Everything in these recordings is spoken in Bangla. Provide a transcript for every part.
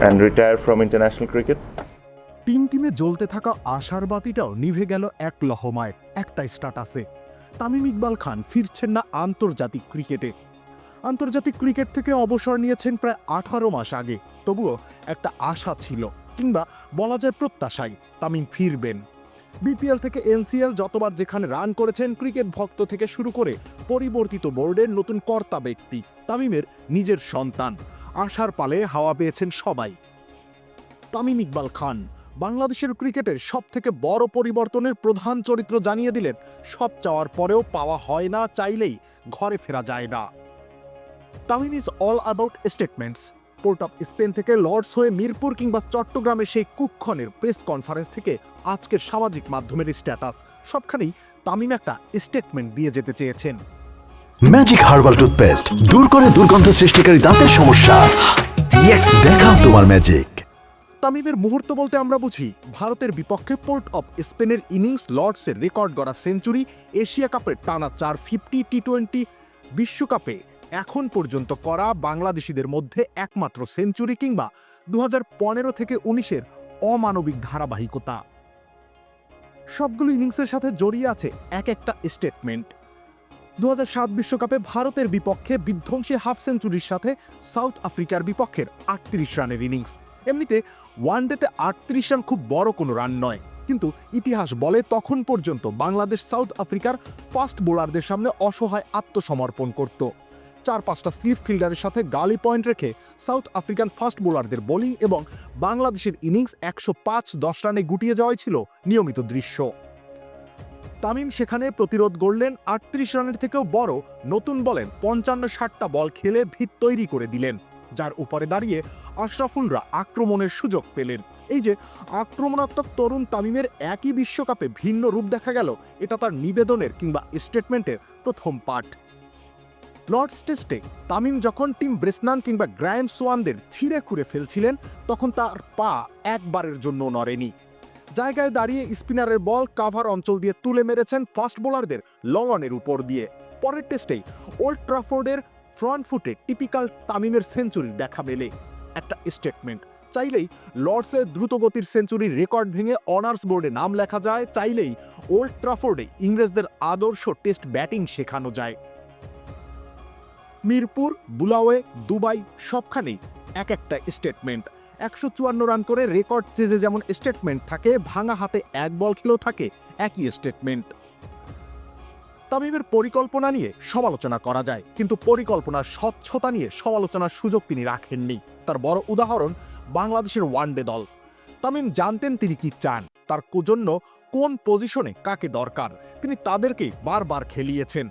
and retire from international cricket. টিমে জ্বলতে থাকা আশার বাতিটাও নিভে গেল এক লহমায় একটা স্ট্যাটাসে। তামিম ইকবাল খান ফিরছেন না আন্তর্জাতিক ক্রিকেটে। আন্তর্জাতিক ক্রিকেট থেকে অবসর নিয়েছেন প্রায় 18 মাস আগে, তবুও একটা আশা ছিল, কিংবা বলা যায় প্রত্যাশাই তামিম ফিরবেন। বিপিএল থেকে এনসিএল যতবার যেখানে রান করেছেন, ক্রিকেট ভক্ত থেকে শুরু করে পরিবর্তিত বোর্ডের নতুন কর্তা ব্যক্তি, তামিমের নিজের সন্তান, আশার পালে হাওয়া পেয়েছেন সবাই। তামিম ইকবাল খান বাংলাদেশের ক্রিকেটের সবথেকে বড় পরিবর্তনের প্রধান চরিত্র জানিয়ে দিলেন। সব চাওয়ার পরেও পাওয়া হয় না, চাইলেই ঘরে ফেরা যায় না। Tamim is all about statements. Port of Spain থেকে লর্ডস হয়ে মিরপুর কিংবা চট্টগ্রামের সেই কুক্ষণের প্রেস কনফারেন্স থেকে আজকের সামাজিক মাধ্যমের স্ট্যাটাস, সবখানেই তামিম একটা স্টেটমেন্ট দিয়ে যেতে চেয়েছেন। ম্যাজিক হার্বাল টুথপেস্ট দূর করে দুর্গন্ধ সৃষ্টিকারী দাঁতের সমস্যা। ইয়েস, দেখাও তোমার ম্যাজিক। তামিমের মুহূর্ত বলতে আমরা বুঝি ভারতের বিপক্ষে পোর্ট অফ স্পেনের ইনিংস, লর্ডসের রেকর্ড গড়া সেঞ্চুরি, এশিয়া কাপের টানা 450, টি-20 বিশ্বকাপে এখন পর্যন্ত করা বাংলাদেশিদের মধ্যে একমাত্র সেঞ্চুরি, কিংবা 2015 থেকে 19-এর অমানবিক ধারাবাহিকতা। সবগুলো ইনিংসের সাথে জড়িয়ে আছে এক একটা স্টেটমেন্ট। 2007 বিশ্বকাপে ভারতের বিপক্ষে বিধ্বংসী হাফ সেঞ্চুরির সাথে সাউথ আফ্রিকার বিপক্ষের 38 রানের ইনিংস। এমনিতে ওয়ানডেতে 38 রান খুব বড় কোনো রান নয়, কিন্তু ইতিহাস বলে তখন পর্যন্ত বাংলাদেশ সাউথ আফ্রিকার ফাস্ট বোলারদের সামনে অসহায় আত্মসমর্পণ করত। 4-5টা স্লিপ ফিল্ডারের সাথে গালি পয়েন্ট রেখে সাউথ আফ্রিকান ফাস্ট বোলারদের বোলিং এবং বাংলাদেশের ইনিংস 105-10 রানে গুটিয়ে যাওয়াই ছিল নিয়মিত দৃশ্য। তামিম সেখানে প্রতিরোধ গড়লেন। 38 রানের থেকেও বড় নতুন বলেন 55-60টা বল খেলে ভিত তৈরি করে দিলেন, যার উপরে দাঁড়িয়ে আশরাফুলরা আক্রমণের সুযোগ পেলেন। এই যে আক্রমণাত্মক তরুণ তামিমের একই বিশ্বকাপে ভিন্ন রূপ দেখা গেল, এটা তার নিবেদনের কিংবা স্টেটমেন্টের প্রথম পাঠ। লর্ডস টেস্টে তামিম যখন টিম ব্রেসনান কিংবা গ্রায়াম সোয়ানদের ছিঁড়ে খুঁড়ে ফেলছিলেন, তখন তার পা একবারের জন্য নড়েনি। জায়গায় দাঁড়িয়ে স্পিনারের বল কাভার অঞ্চল দিয়ে তুলে মেরেছেন ফাস্ট বোলারদের লং অনের উপর দিয়ে। পরের টেস্টেই ওল্ড ট্রাফোর্ডের ফ্রন্ট ফুটে টিপিক্যাল তামিমের সেঞ্চুরির দেখা মেলে। একটা স্টেটমেন্ট। চাইলেই লর্ডসের দ্রুতগতির সেঞ্চুরির রেকর্ড ভেঙে অনার্স বোর্ডে নাম লেখা যায়, চাইলেই ওল্ড ট্রাফোর্ডে ইংরেজদের আদর্শ টেস্ট ব্যাটিং শেখানো যায়। মিরপুর, বুলাওয়ে, দুবাই সবখানেই এক একটা স্টেটমেন্ট। 154 রান করে রেকর্ড চেজে যেমন স্টেটমেন্ট থাকে, ভাঙা হাতে এক বল খেলেও থাকে একই স্টেটমেন্ট। তামিমের পরিকল্পনা নিয়ে সমালোচনা করা যায়, কিন্তু পরিকল্পনার স্বচ্ছতা নিয়ে সমালোচনার সুযোগ তিনি রাখেননি। তার বড় উদাহরণ বাংলাদেশের ওয়ানডে দল। তামিম জানতেন তিনি কি চান, তার জন্য কোন পজিশনে কাকে দরকার, তিনি তাদেরকেই বারবার খেলিয়েছেন।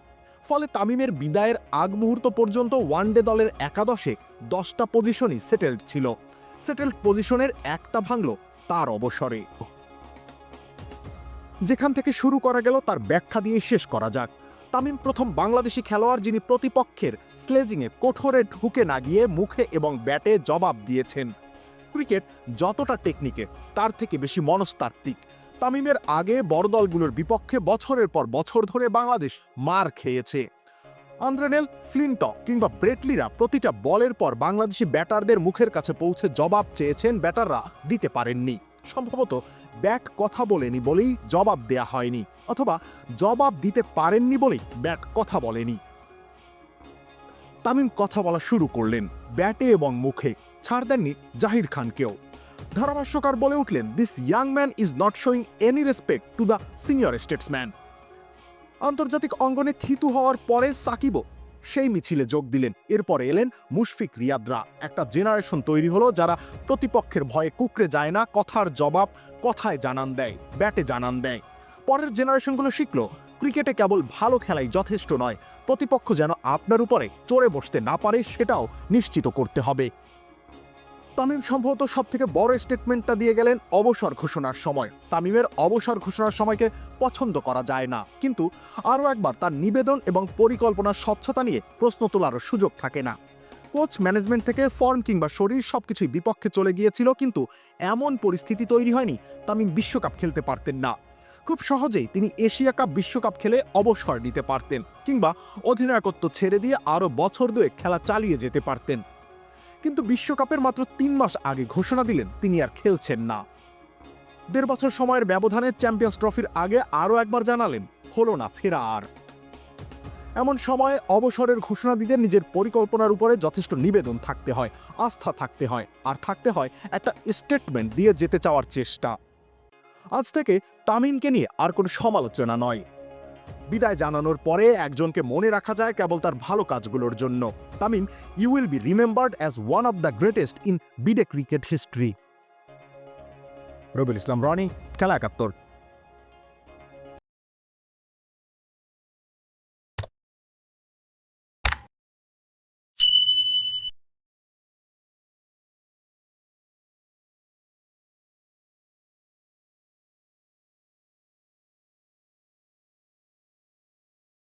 ফলে তামিমের বিদায়ের আগ মুহূর্ত পর্যন্ত ওয়ানডে দলের একাদশে 10টা পজিশনই সেটেলড ছিল। সেটেলড পজিশনের একটা ভাঙল তার অবসরে। যেখান থেকে শুরু করা গেল তার ব্যাখ্যা দিয়ে শেষ করা যাক। তামিম প্রথম বাংলাদেশি খেলোয়াড় যিনি প্রতিপক্ষের স্লেজিংয়ে কঠোরে ঢুকে না গিয়ে মুখে এবং ব্যাটে জবাব দিয়েছেন। ক্রিকেট যতটা টেকনিকে, তার থেকে বেশি মনস্তাত্ত্বিক। তামিমের আগে বড় দলগুলোর বিপক্ষে বছরের পর বছর ধরে বাংলাদেশ মার খেয়েছে। আন্দ্রেনেল, ফ্লিনটক কিংবা ব্রেটলিরা প্রতিটা বলের পর বাংলাদেশি ব্যাটারদের মুখের কাছে পৌঁছে জবাব চেয়েছেন, ব্যাটাররা দিতে পারেননি। সম্ভবত ব্যাট কথা বলেনি বলেই জবাব দেয়া হয়নি, অথবা জবাব দিতে পারেননি বলেই ব্যাট কথা বলেনি। তামিম কথা বলা শুরু করলেন ব্যাটে এবং মুখে, ছাড় দেননি জাহির খানকেও। ধারাভাষ্যকার বলে উঠলেন, this young man is not showing any respect to the senior Statesman. আন্তর্জাতিক অঙ্গনে থিতু হওয়ার পরে সাকিবও সেই মিছিলে যোগ দিলেন। এরপরে এলেন মুশফিক, রিয়াদরা। একটা জেনারেশন তৈরি হলো যারা প্রতিপক্ষের ভয়ে কুকড়ে যায় না, কথার জবাব কথায় জানান দেয়, ব্যাটে জানান দেয়। পরের জেনারেশনগুলো শিখলো ক্রিকেটে কেবল ভালো খেলাই যথেষ্ট নয়, প্রতিপক্ষ যেন আপনার উপরে চড়ে বসতে না পারে সেটাও নিশ্চিত করতে হবে। তামিম সম্ভবত সবথেকে বড় স্টেটমেন্টটা দিয়ে গেলেন অবসর ঘোষণার সময়। তামিমের অবসর ঘোষণার সময়কে পছন্দ করা যায় না, কিন্তু আরও একবার তার নিবেদন এবং পরিকল্পনার স্বচ্ছতা নিয়ে প্রশ্ন তোলারও সুযোগ থাকে না। কোচ, ম্যানেজমেন্ট থেকে ফর্ম কিংবা শরীর সবকিছুই বিপক্ষে চলে গিয়েছিল, কিন্তু এমন পরিস্থিতি তৈরি হয়নি তামিম বিশ্বকাপ খেলতে পারতেন না। খুব সহজেই তিনি এশিয়া কাপ, বিশ্বকাপ খেলে অবসর নিতে পারতেন, কিংবা অধিনায়কত্ব ছেড়ে দিয়ে আরও বছর দুয়েক খেলা চালিয়ে যেতে পারতেন। কিন্তু বিশ্বকাপের মাত্র 3 মাস আগে ঘোষণা দিলেন তিনি আর খেলছেন না। 1.5 বছর সময়ের ব্যবধানে চ্যাম্পিয়ন্স ট্রফির আগে আরও একবার জানালেন হলো না ফেরা আর। এমন সময় অবসরের ঘোষণা দিতে নিজের পরিকল্পনার উপরে যথেষ্ট নিবেদন থাকতে হয়, আস্থা থাকতে হয়, আর থাকতে হয় একটা স্টেটমেন্ট দিয়ে যেতে চাওয়ার চেষ্টা। আজ থেকে তামিমকে নিয়ে আর কোনো সমালোচনা নয়। বিদায় জানানোর পরে একজনকে মনে রাখা যায় কেবল তার ভালো কাজগুলোর জন্য। Tamim, you will be remembered as one of the greatest in BD cricket history. Robiul Islam Rony, খেলা 71।